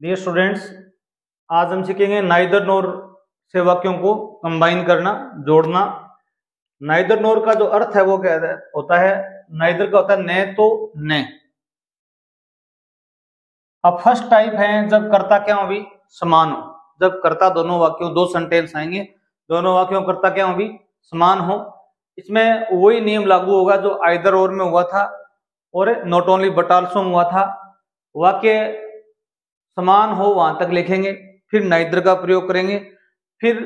Dear students, आज हम सीखेंगे नाइदर नोर से वाक्यों को कंबाइन करना, जोड़ना। नाइदर नोर का जो अर्थ है वो क्या होता है? नाइदर का होता है न तो न। अब फर्स्ट टाइप है जब कर्ता क्या हो भी समान हो। जब कर्ता दोनों वाक्यों, दो सेंटेंस आएंगे, दोनों वाक्यों कर्ता क्या हो भी समान हो, इसमें वही नियम लागू होगा जो आइदर और में हुआ था और नॉट ओनली बट आल्सो में हुआ था। वाक्य समान हो वहां तक लिखेंगे, फिर नाइदर का प्रयोग करेंगे, फिर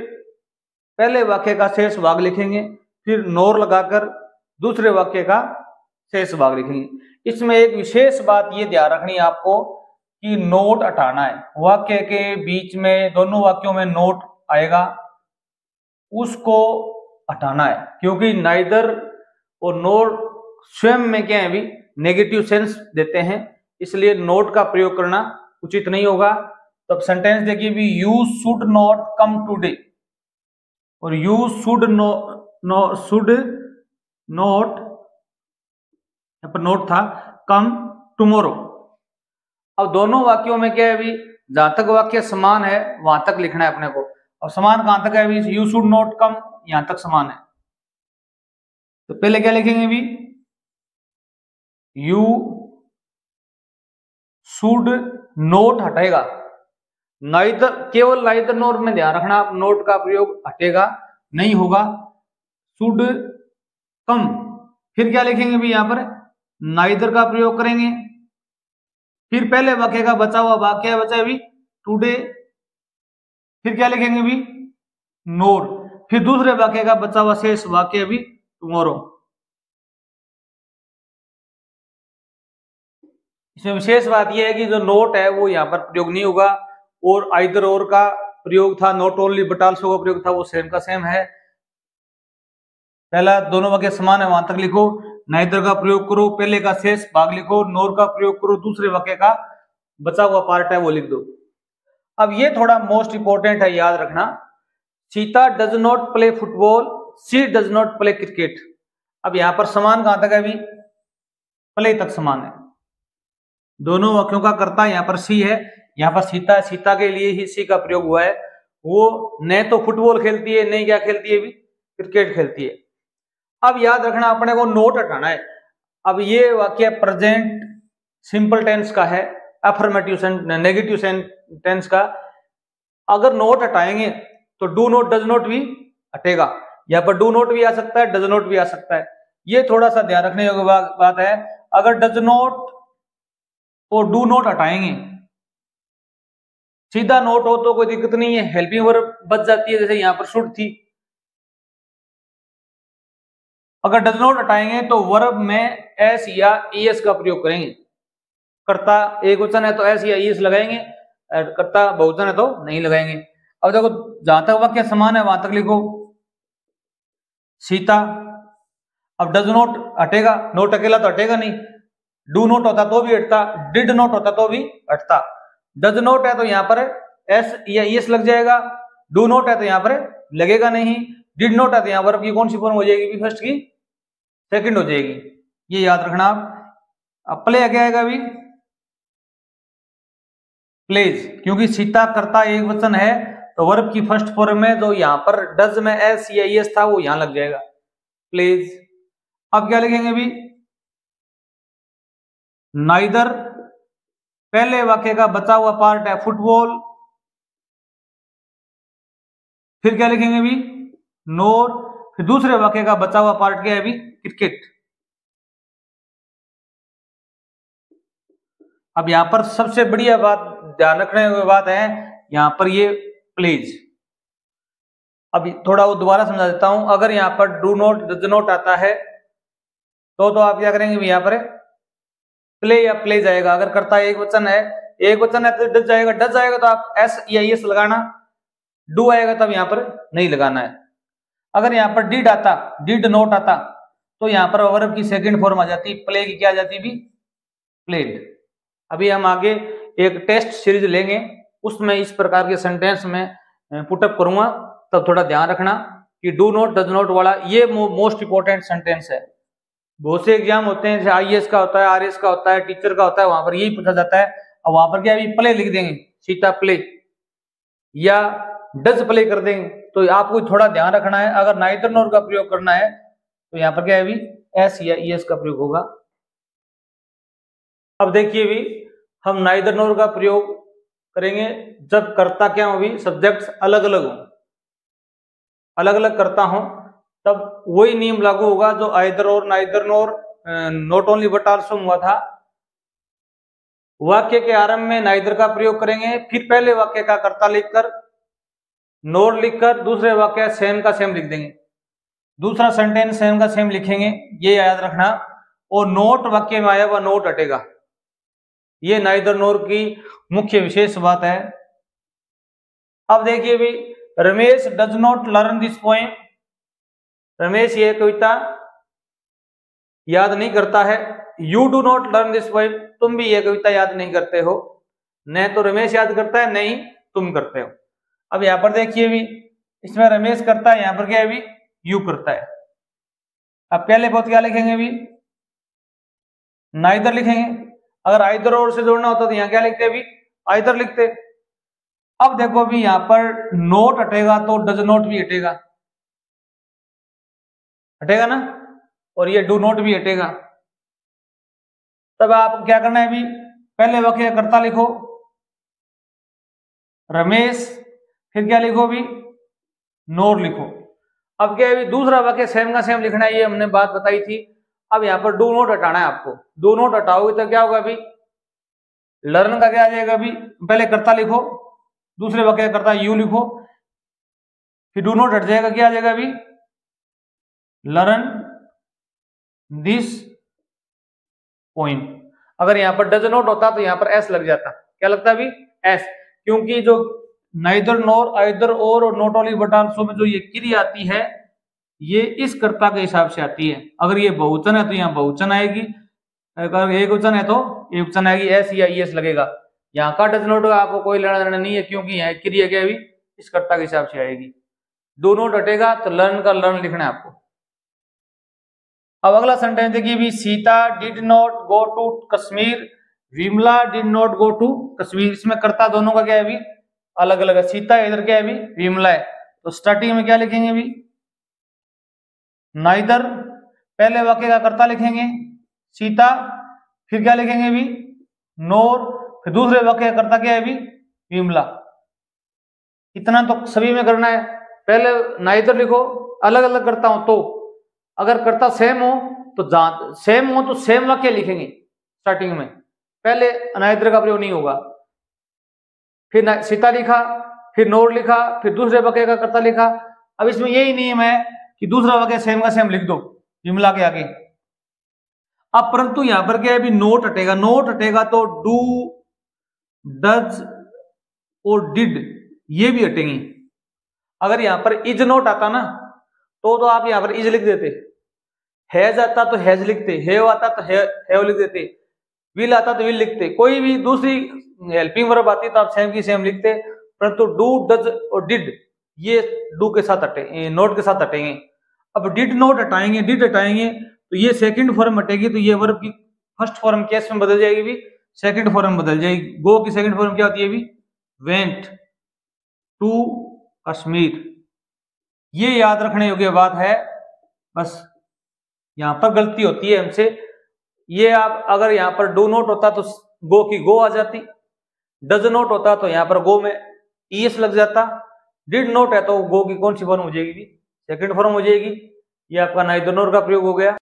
पहले वाक्य का शेष भाग लिखेंगे, फिर नोर लगाकर दूसरे वाक्य का शेष भाग लिखेंगे। इसमें एक विशेष बात ये ध्यान रखनी है आपको कि नोट हटाना है। वाक्य के बीच में, दोनों वाक्यों में नोट आएगा, उसको हटाना है, क्योंकि नाइदर और नोर स्वयं में क्या है भी नेगेटिव सेंस देते हैं, इसलिए नोट का प्रयोग करना उचित नहीं होगा। तो अब सेंटेंस देखिए भी, you should not come today और यू शुड नॉट नोट था कम टुमारो। अब दोनों वाक्यों में क्या है भी, जहां तक वाक्य समान है वहां तक लिखना है अपने को। और समान कहां तक है भी, यू शुड नॉट कम यहां तक समान है। तो पहले क्या लिखेंगे भी, यू शुड नोट हटेगा, नाइदर, केवल नाइदर नोर में ध्यान रखना, आप नोट का प्रयोग हटेगा नहीं होगा। शुड कम, फिर क्या लिखेंगे भी, यहां पर नाइदर का प्रयोग करेंगे, फिर पहले वाक्य का बचा हुआ वाक्य बचा भी टुडे, फिर क्या लिखेंगे भी नोर, फिर दूसरे वाक्य का बचा हुआ शेष वाक्य भी टुमारो। इसमें विशेष बात यह है कि जो नोट है वो यहाँ पर प्रयोग नहीं होगा, और आइदर और का प्रयोग था, नॉट ओनली बट आल्सो का प्रयोग था, वो सेम का सेम है। पहला दोनों वाक्य समान है वहां तक लिखो, नाइदर का प्रयोग करो, पहले का शेष भाग लिखो, नोर का प्रयोग करो, दूसरे वाक्य का बचा हुआ पार्ट है वो लिख दो। अब ये थोड़ा मोस्ट इंपोर्टेंट है, याद रखना, Sita does not play football, she does not play cricket. अब यहां पर समान कहां तक है भी, प्ले तक समान है। दोनों वाक्यों का कर्ता यहाँ पर सी है, यहाँ पर सीता है, सीता के लिए ही सी का प्रयोग हुआ है। वो न तो फुटबॉल खेलती है, नहीं क्या खेलती है भी, क्रिकेट खेलती है। अब याद रखना, अपने को नोट हटाना है। अब ये वाक्य प्रेजेंट सिंपल टेंस का है, अफर्मेटिव नेगेटिव टेंस का। अगर नोट हटाएंगे तो डू नोट डज नोट भी हटेगा, यहाँ पर डू नोट भी आ सकता है, डज नोट भी आ सकता है। ये थोड़ा सा ध्यान रखने योग्य बात है। अगर डज नोट और डू नोट हटाएंगे, सीधा नोट हो तो कोई दिक्कत नहीं है, हेल्पिंग वर्ब बच जाती है, जैसे यहां पर शुड थी। अगर डज नॉट हटाएंगे तो वर्ब में एस या ईएस का प्रयोग करेंगे। कर्ता एक वचन है तो एस या ईएस लगाएंगे, कर्ता बहुवचन है तो नहीं लगाएंगे। अब देखो, जहां तक वाक्य समान है वहां तक लिखो, सीता। अब डज नॉट हटेगा, नोट अकेला तो हटेगा नहीं, डू नोट होता तो भी हटता, डिड नोट होता तो भी हटता। डज नोट है तो यहाँ पर एस या ईएस लग जाएगा, डू नोट है तो यहाँ पर लगेगा नहीं, डिड नोट है तो यहाँ वर्ब की कौन सी फॉर्म हो जाएगी, फर्स्ट की सेकंड हो जाएगी। ये याद रखना आप। अब प्ले क्या आएगा अभी, प्लेज, क्योंकि सीता कर्ता एक वचन है तो वर्ब की फर्स्ट फॉर्म में जो यहाँ पर डज में एस या ईएस था वो यहां लग जाएगा, प्लेज। अब क्या लिखेंगे अभी, नाइदर, पहले वाक्य का बचा हुआ पार्ट है फुटबॉल, फिर क्या लिखेंगे अभी नोर, फिर दूसरे वाक्य का बचा हुआ पार्ट क्या है अभी, क्रिकेट। अब यहां पर सबसे बढ़िया बात ध्यान रखने की बात है, यहां पर ये प्लीज। अब थोड़ा वो दोबारा समझा देता हूं। अगर यहां पर डू नोट डज नोट आता है तो आप क्या करेंगे, यहां पर प्ले या प्ले जाएगा। अगर कर्ता एक वचन है तो डज जाएगा, डज जाएगा तो आप एस या एस लगाना, डू आएगा तब यहां पर नहीं लगाना है। अगर यहां पर डिड आता, डिड नोट आता, तो यहां पर वर्ब की सेकंड फॉर्म आ जाती, प्ले की क्या आ जाती भी, प्लेड। अभी हम आगे एक टेस्ट सीरीज लेंगे, उसमें इस प्रकार के सेंटेंस में पुटअप करूंगा, तब थोड़ा ध्यान रखना कि डू नोट डज नोट वाला ये मोस्ट इंपोर्टेंट सेंटेंस है। बहुत से एग्जाम होते हैं, जैसे आईएएस का होता है, आरएस का होता है, टीचर का होता है, वहां पर यही पूछा जाता है। और वहां पर क्या अभी प्ले लिख देंगे, सीता प्ले, या डज प्ले कर देंगे। तो आपको थोड़ा ध्यान रखना है, अगर नाइदर नोर का प्रयोग करना है तो यहाँ पर क्या है भी एस या ईएस का प्रयोग होगा। अब देखिए भी हम नाइदर नोर का प्रयोग करेंगे जब कर्ता क्या हो भी सब्जेक्ट्स अलग अलग हो, अलग अलग करता हो, तब वही नियम लागू होगा जो आइदर और neither NOR not only but also हुआ था। वाक्य के आरंभ में नाइदर का प्रयोग करेंगे, फिर पहले वाक्य का कर्ता लिखकर नोर लिखकर दूसरे वाक्य सेम का सेम लिख देंगे, दूसरा सेंटेंस सेम का सेम लिखेंगे, ये याद रखना। और नोट वाक्य में आया हुआ नोट हटेगा, ये नाइदर नोर की मुख्य विशेष बात है। अब देखिए भी Ramesh does not learn this poem, Ramesh ये कविता याद नहीं करता है। You do not learn this poem, तुम भी ये कविता याद नहीं करते हो। न तो रमेश याद करता है, नहीं तुम करते हो। अब यहां पर देखिए भी इसमें रमेश करता है, यहां पर क्या है भी यू करता है। अब पहले बहुत क्या लिखेंगे भी नाइदर लिखेंगे, अगर आइदर और से जोड़ना होता तो यहां क्या लिखते भी आइदर लिखते। अब देखो भी यहां पर नोट हटेगा तो डज नॉट भी हटेगा, हटेगा ना, और ये डू नॉट भी हटेगा। तब आप क्या करना है भी पहले वाक्य कर्ता लिखो रमेश, फिर क्या लिखो भी नोर लिखो। अब क्या है भी दूसरा वाक्य सेम का सेम लिखना है, ये हमने बात बताई थी। अब यहाँ पर डू नॉट हटाना है आपको, डू नॉट हटाओगे तो क्या होगा भी लर्न का क्या आ जाएगा भी पहले कर्ता लिखो, दूसरे वाक्य कर्ता यू लिखो, फिर डू नॉट हट जाएगा, क्या आ जाएगा भी लर्न दिस पोएम। अगर यहाँ पर डज नॉट होता तो यहाँ पर एस लग जाता, क्या लगता भी एस, क्योंकि जो नाइदर नॉर आइदर और नॉट ओनली बट आल्सो में जो ये क्रिया आती है ये इस कर्ता के हिसाब से आती है। अगर ये बहुवचन है तो यहाँ बहुवचन आएगी, अगर एक वचन है तो एक वचन आएगी, एस या ईएस लगेगा। यहाँ का डज नॉट आपको कोई लेना देना नहीं है, क्योंकि यहाँ क्रिया क्या भी इस कर्ता के हिसाब से आएगी। डू नॉट हटेगा तो लर्न का लर्न लिखना है आपको। अब अगला सेंटेंस देखिए भी Sita did not go to Kashmir, Vimala did not go to Kashmir. इसमें कर्ता दोनों का क्या है भी अलग अलग है, सीता इधर क्या है भी विमला है। तो स्टार्टिंग में क्या लिखेंगे भी नाइदर, पहले वाक्य का कर्ता लिखेंगे सीता, फिर क्या लिखेंगे भी नोर, फिर दूसरे वाक्य का कर्ता क्या है भी विमला। इतना तो सभी में करना है। पहले नाइदर लिखो, अलग अलग करता हूं तो अगर कर्ता सेम हो तो सेम हो तो सेम वाक्य लिखेंगे स्टार्टिंग में, पहले नाइदर का प्रयोग नहीं होगा। फिर सीता लिखा, फिर नोर लिखा, फिर दूसरे वाक्य का कर्ता लिखा। अब इसमें यही नियम है कि दूसरा वाक्य सेम का सेम लिख दो विमला के आगे। अब परंतु यहां पर क्या है भी नोट हटेगा, नोट हटेगा तो डू डज और डिड ये भी हटेंगी। अगर यहां पर इज नोट आता ना तो आप यहां पर इज लिख देते, हैज आता तो हैज लिखते, हैव आता तो हैव लिख देते, विल आता तो विल लिखते, कोई भी दूसरी हेल्पिंग वर्ब आती तो आप सेम की सेम लिखते। परंतु डू डज और डिड ये डू के साथ हटे, नोट के साथ हटेंगे। अब डिड नोट हटाएंगे, डिड हटाएंगे तो ये सेकंड फॉर्म हटेगी, तो ये वर्ब की फर्स्ट फॉर्म केस में बदल जाएगी भी सेकंड फॉर्म बदल जाएगी। गो की सेकंड फॉर्म क्या होती है भी वेंट टू कश्मीर। ये याद रखने योग्य बात है, बस यहां पर गलती होती है हमसे। ये आप अगर यहां पर डू नोट होता तो गो की गो आ जाती, डज नोट होता तो यहां पर गो में ईएस लग जाता, डिड नोट है तो गो की कौन सी फॉर्म हो जाएगी, सेकंड फॉर्म हो जाएगी। ये आपका नाइदर नोर का प्रयोग हो गया।